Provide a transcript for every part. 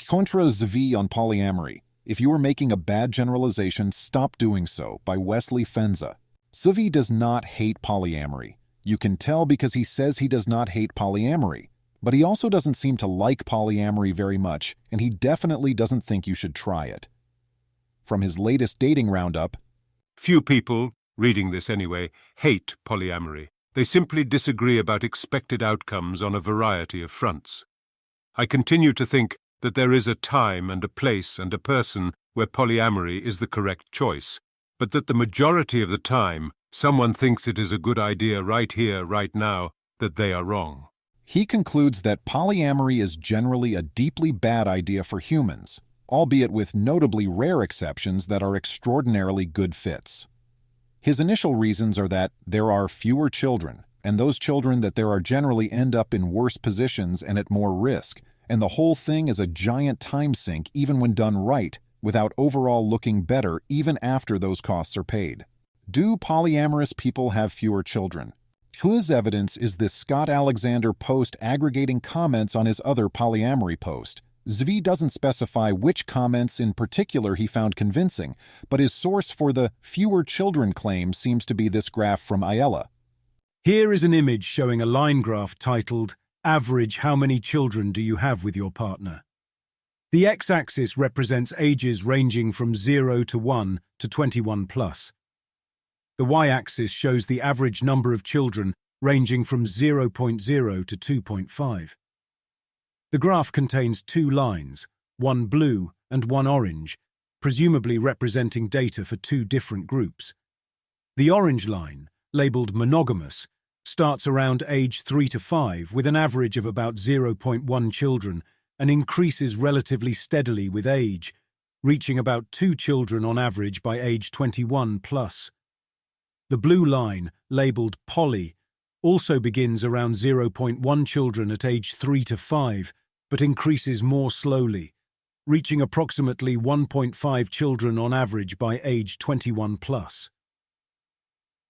Contra Zvi on Polyamory. If you are making a bad generalization, stop doing so, by Wesley Fenza. Zvi does not hate polyamory. You can tell because he says he does not hate polyamory. But he also doesn't seem to like polyamory very much, and he definitely doesn't think you should try it. From his latest dating roundup, few people, reading this anyway, hate polyamory. They simply disagree about expected outcomes on a variety of fronts. I continue to think that there is a time and a place and a person where polyamory is the correct choice, but that the majority of the time, someone thinks it is a good idea right here, right now, that they are wrong. He concludes that polyamory is generally a deeply bad idea for humans, albeit with notably rare exceptions that are extraordinarily good fits. His initial reasons are that there are fewer children, and those children that there are generally end up in worse positions and at more risk, and the whole thing is a giant time sink even when done right, without overall looking better even after those costs are paid. Do polyamorous people have fewer children? Whose evidence is this Scott Alexander post aggregating comments on his other polyamory post? Zvi doesn't specify which comments in particular he found convincing, but his source for the fewer children claim seems to be this graph from Ayala. Here is an image showing a line graph titled, Average How Many Children Do You Have with Your Partner? The x-axis represents ages ranging from 0 to 1 to 21 plus. The y-axis shows the average number of children ranging from 0.0 to 2.5. The graph contains two lines, one blue and one orange, presumably representing data for two different groups. The orange line, labeled monogamous, starts around age 3 to 5 with an average of about 0.1 children and increases relatively steadily with age, reaching about 2 children on average by age 21 plus. The blue line, labeled poly, also begins around 0.1 children at age 3 to 5, but increases more slowly, reaching approximately 1.5 children on average by age 21 plus.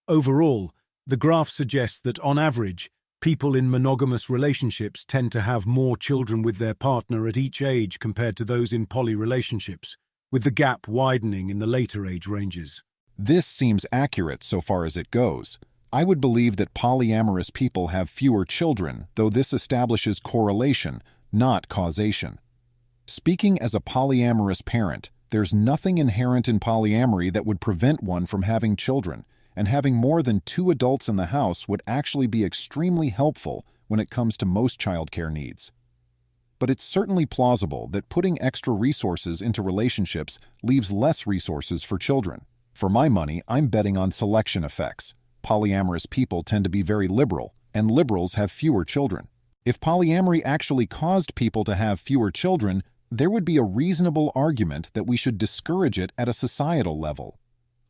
Overall, the graph suggests that on average, people in monogamous relationships tend to have more children with their partner at each age compared to those in poly relationships, with the gap widening in the later age ranges. This seems accurate so far as it goes. I would believe that polyamorous people have fewer children, though this establishes correlation, not causation. Speaking as a polyamorous parent, there's nothing inherent in polyamory that would prevent one from having children, and having more than 2 adults in the house would actually be extremely helpful when it comes to most childcare needs. But it's certainly plausible that putting extra resources into relationships leaves less resources for children. For my money, I'm betting on selection effects. Polyamorous people tend to be very liberal, and liberals have fewer children. If polyamory actually caused people to have fewer children, there would be a reasonable argument that we should discourage it at a societal level.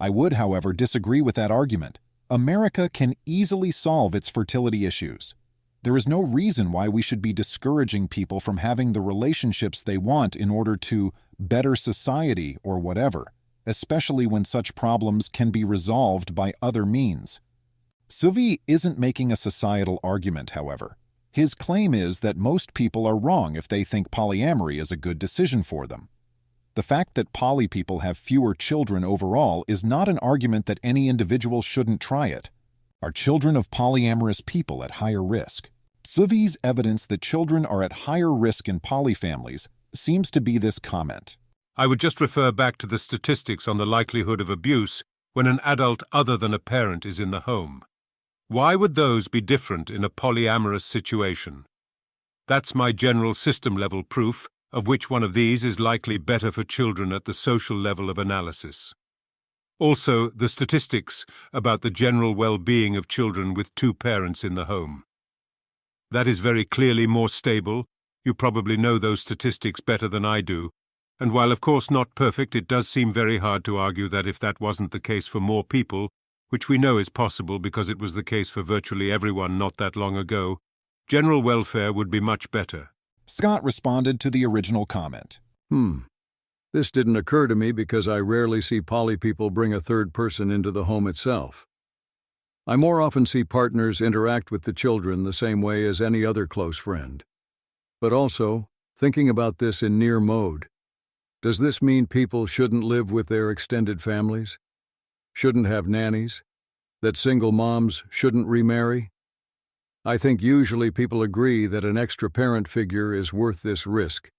I would, however, disagree with that argument. America can easily solve its fertility issues. There is no reason why we should be discouraging people from having the relationships they want in order to better society or whatever, especially when such problems can be resolved by other means. Zvi isn't making a societal argument, however. His claim is that most people are wrong if they think polyamory is a good decision for them. The fact that poly people have fewer children overall is not an argument that any individual shouldn't try it. Are children of polyamorous people at higher risk? Zvi's evidence that children are at higher risk in poly families seems to be this comment. I would just refer back to the statistics on the likelihood of abuse when an adult other than a parent is in the home. Why would those be different in a polyamorous situation? That's my general system-level proof of which one of these is likely better for children at the social level of analysis. Also, the statistics about the general well-being of children with 2 parents in the home. That is very clearly more stable. You probably know those statistics better than I do. And while of course not perfect, it does seem very hard to argue that if that wasn't the case for more people, which we know is possible because it was the case for virtually everyone not that long ago, general welfare would be much better. Scott responded to the original comment. This didn't occur to me because I rarely see poly people bring a third person into the home itself. I more often see partners interact with the children the same way as any other close friend. But also, Thinking about this in near mode, does this mean people shouldn't live with their extended families? Shouldn't have nannies? That single moms shouldn't remarry? I think usually people agree that an extra parent figure is worth this risk,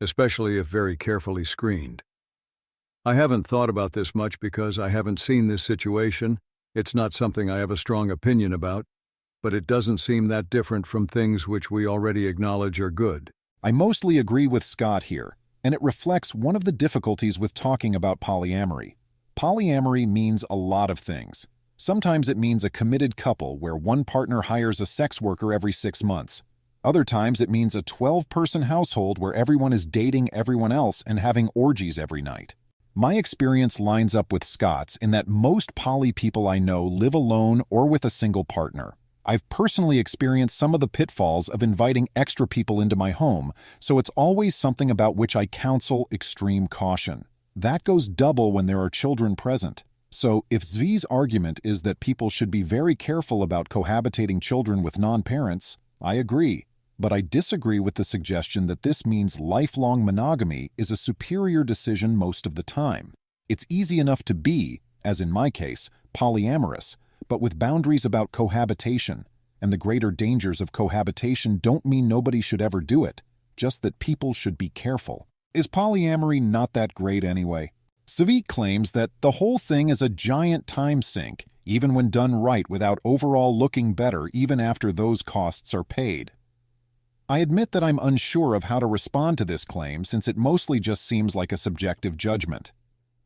especially if very carefully screened. I haven't thought about this much because I haven't seen this situation. It's not something I have a strong opinion about, but it doesn't seem that different from things which we already acknowledge are good. I mostly agree with Scott here, and it reflects one of the difficulties with talking about polyamory. Polyamory means a lot of things. Sometimes it means a committed couple where one partner hires a sex worker every 6 months. Other times it means a 12-person household where everyone is dating everyone else and having orgies every night. My experience lines up with Scott's in that most poly people I know live alone or with a single partner. I've personally experienced some of the pitfalls of inviting extra people into my home, so it's always something about which I counsel extreme caution. That goes double when there are children present. So, if Zvi's argument is that people should be very careful about cohabitating children with non-parents, I agree. But I disagree with the suggestion that this means lifelong monogamy is a superior decision most of the time. It's easy enough to be, as in my case, polyamorous, but with boundaries about cohabitation, and the greater dangers of cohabitation don't mean nobody should ever do it, just that people should be careful. Is polyamory not that great anyway? Zvi claims that the whole thing is a giant time sink, even when done right without overall looking better even after those costs are paid. I admit that I'm unsure of how to respond to this claim since it mostly just seems like a subjective judgment.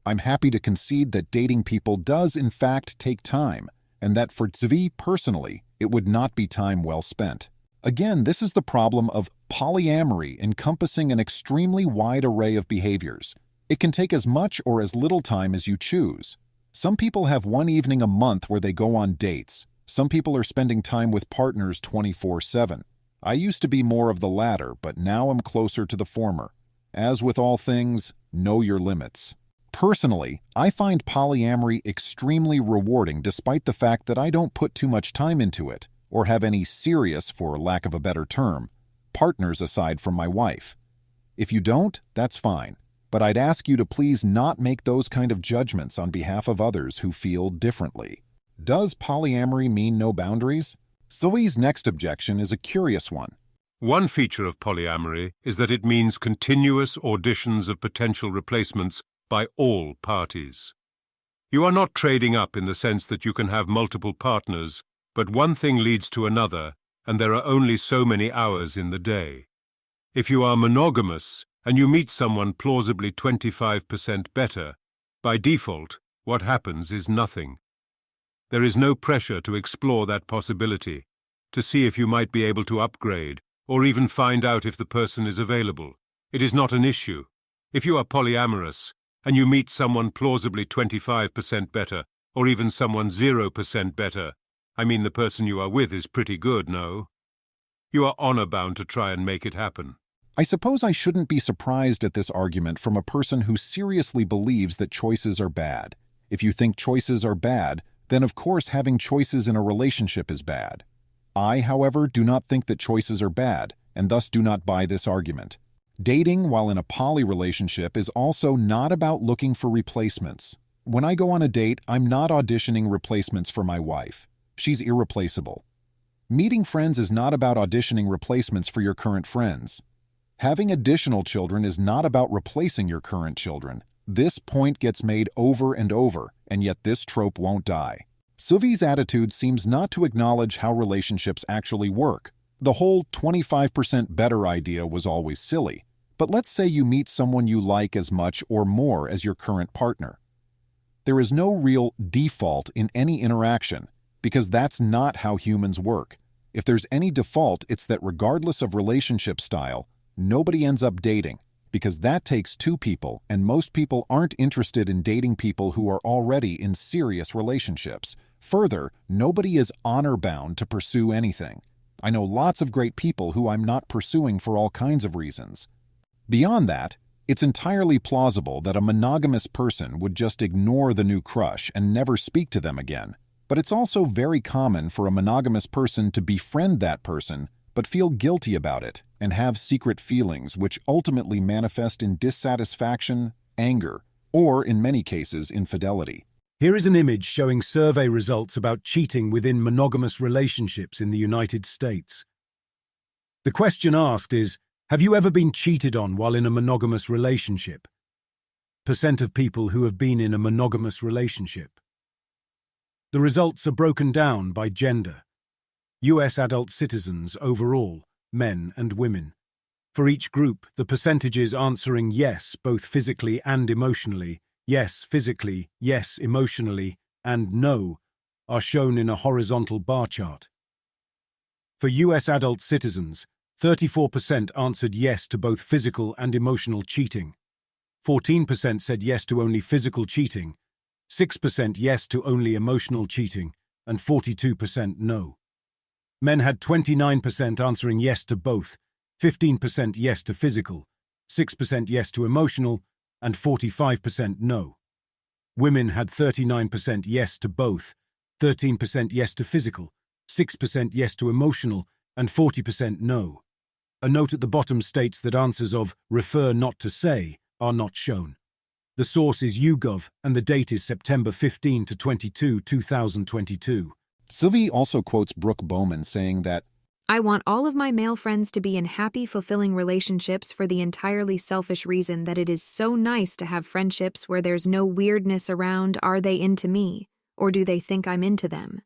I'm happy to concede that dating people does in fact take time, and that for Zvi personally, it would not be time well spent. Again, this is the problem of polyamory encompassing an extremely wide array of behaviors. It can take as much or as little time as you choose. Some people have one evening a month where they go on dates. Some people are spending time with partners 24/7. I used to be more of the latter, but now I'm closer to the former. As with all things, know your limits. Personally, I find polyamory extremely rewarding despite the fact that I don't put too much time into it, or have any serious, for lack of a better term, partners aside from my wife. If you don't, that's fine, but I'd ask you to please not make those kind of judgments on behalf of others who feel differently. Does polyamory mean no boundaries? Zvi's next objection is a curious one. One feature of polyamory is that it means continuous auditions of potential replacements by all parties. You are not trading up in the sense that you can have multiple partners, but one thing leads to another, and there are only so many hours in the day. If you are monogamous and you meet someone plausibly 25% better, by default, what happens is nothing. There is no pressure to explore that possibility, to see if you might be able to upgrade, or even find out if the person is available. It is not an issue. If you are polyamorous, and you meet someone plausibly 25% better, or even someone 0% better, I mean the person you are with is pretty good, no? You are honor-bound to try and make it happen. I suppose I shouldn't be surprised at this argument from a person who seriously believes that choices are bad. If you think choices are bad, then of course having choices in a relationship is bad. I, however, do not think that choices are bad, and thus do not buy this argument. Dating while in a poly relationship is also not about looking for replacements. When I go on a date, I'm not auditioning replacements for my wife. She's irreplaceable. Meeting friends is not about auditioning replacements for your current friends. Having additional children is not about replacing your current children. This point gets made over and over, and yet this trope won't die. Zvi's attitude seems not to acknowledge how relationships actually work. The whole 25% better idea was always silly. But let's say you meet someone you like as much or more as your current partner. There is no real default in any interaction, because that's not how humans work. If there's any default, it's that regardless of relationship style, nobody ends up dating, because that takes two people, and most people aren't interested in dating people who are already in serious relationships. Further, nobody is honor-bound to pursue anything. I know lots of great people who I'm not pursuing for all kinds of reasons. Beyond that, it's entirely plausible that a monogamous person would just ignore the new crush and never speak to them again. But it's also very common for a monogamous person to befriend that person but feel guilty about it and have secret feelings which ultimately manifest in dissatisfaction, anger, or, in many cases, infidelity. Here is an image showing survey results about cheating within monogamous relationships in the United States. The question asked is, have you ever been cheated on while in a monogamous relationship? Percent of people who have been in a monogamous relationship. The results are broken down by gender. U.S. adult citizens overall, men and women. For each group, the percentages answering yes, both physically and emotionally, yes physically, yes emotionally, and no, are shown in a horizontal bar chart. For U.S. adult citizens, 34% answered yes to both physical and emotional cheating. 14% said yes to only physical cheating, 6% yes to only emotional cheating, and 42% no. Men had 29% answering yes to both, 15% yes to physical, 6% yes to emotional, and 45% no. Women had 39% yes to both, 13% yes to physical, 6% yes to emotional, and 40% no. A note at the bottom states that answers of refer not to say are not shown. The source is YouGov and the date is September 15 to 22, 2022. Zvi also quotes Brooke Bowman saying that, I want all of my male friends to be in happy, fulfilling relationships for the entirely selfish reason that it is so nice to have friendships where there's no weirdness around are they into me, or do they think I'm into them?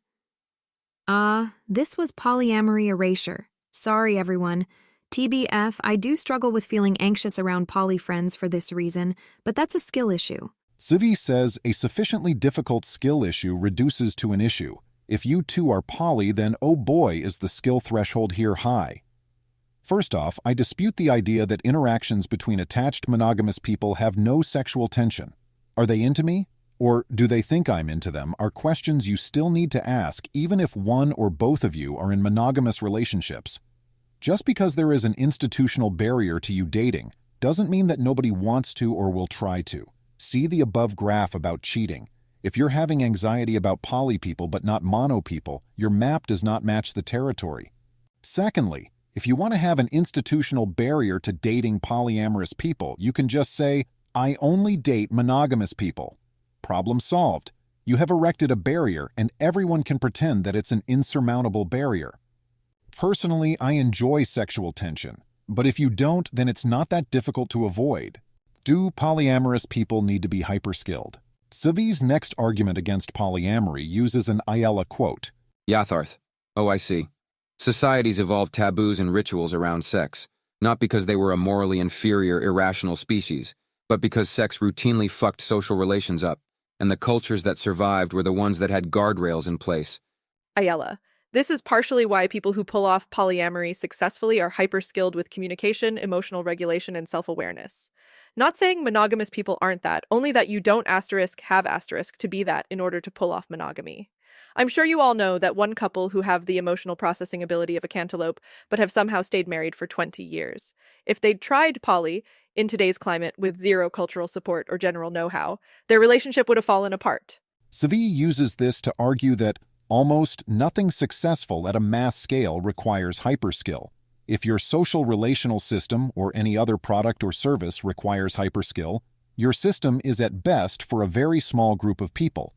This was polyamory erasure. Sorry, everyone. TBF, I do struggle with feeling anxious around poly friends for this reason, but that's a skill issue. Zvi says a sufficiently difficult skill issue reduces to an issue. If you two are poly, then oh boy is the skill threshold here high. First off, I dispute the idea that interactions between attached monogamous people have no sexual tension. Are they into me? Or do they think I'm into them are questions you still need to ask even if one or both of you are in monogamous relationships. Just because there is an institutional barrier to you dating doesn't mean that nobody wants to or will try to. See the above graph about cheating. If you're having anxiety about poly people but not mono people, your map does not match the territory. Secondly, if you want to have an institutional barrier to dating polyamorous people, you can just say, I only date monogamous people. Problem solved. You have erected a barrier and everyone can pretend that it's an insurmountable barrier. Personally, I enjoy sexual tension, but if you don't, then it's not that difficult to avoid. Do polyamorous people need to be hyperskilled? Zvi's next argument against polyamory uses an Ayala quote. Yatharth. Oh, I see. Societies evolved taboos and rituals around sex, not because they were a morally inferior, irrational species, but because sex routinely fucked social relations up, and the cultures that survived were the ones that had guardrails in place. Ayala. This is partially why people who pull off polyamory successfully are hyper-skilled with communication, emotional regulation, and self-awareness. Not saying monogamous people aren't that, only that you don't have to be that in order to pull off monogamy. I'm sure you all know that one couple who have the emotional processing ability of a cantaloupe, but have somehow stayed married for 20 years. If they'd tried poly, in today's climate with zero cultural support or general know-how, their relationship would have fallen apart. Zvi uses this to argue that almost nothing successful at a mass scale requires hyperskill. If your social relational system or any other product or service requires hyperskill, your system is at best for a very small group of people.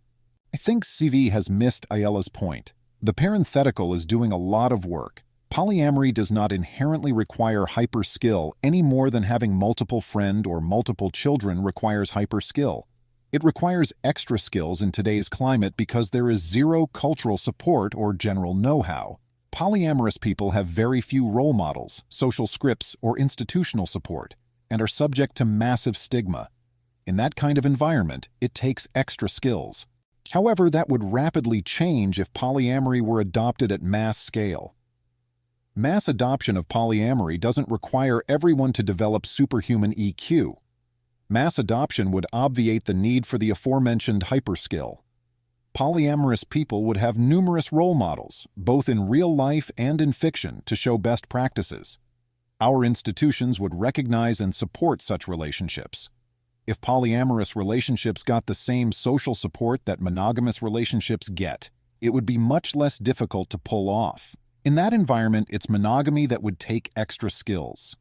I think Zvi has missed Ayala's point. The parenthetical is doing a lot of work. Polyamory does not inherently require hyperskill any more than having multiple friends or multiple children requires hyperskill. It requires extra skills in today's climate because there is zero cultural support or general know-how. Polyamorous people have very few role models, social scripts, or institutional support, and are subject to massive stigma. In that kind of environment, it takes extra skills. However, that would rapidly change if polyamory were adopted at mass scale. Mass adoption of polyamory doesn't require everyone to develop superhuman EQ. Mass adoption would obviate the need for the aforementioned hyperskill. Polyamorous people would have numerous role models, both in real life and in fiction, to show best practices. Our institutions would recognize and support such relationships. If polyamorous relationships got the same social support that monogamous relationships get, it would be much less difficult to pull off. In that environment, it's monogamy that would take extra skills.